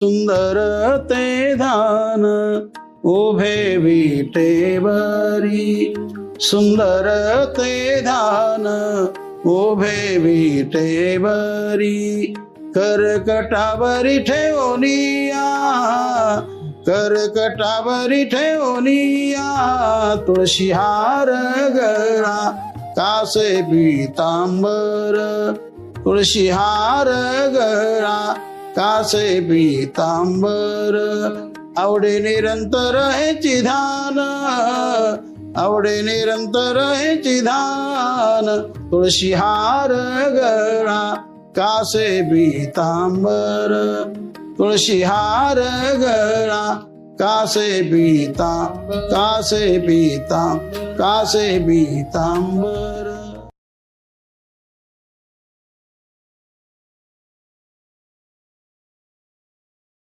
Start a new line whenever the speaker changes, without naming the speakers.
सुंदर ते धान उभे विटेवरी, सुंदर ते धान उभे विटेवरी, कर्कटावरी ठेवनिया, कर्कटावरी ठेवनिया, तुळशी हार गळा कासे पीतांबर, तुळशी हार गळा कासे पीतांबर, आवडे निरंतर हेची ध्यान, आवडे निरंतर हेची ध्यान, तुळशी हार गळा कासे पीतांबर, तुळशी हार गळा कासे पीतांबर, कासे पीतांबर, कासे पीतांबर.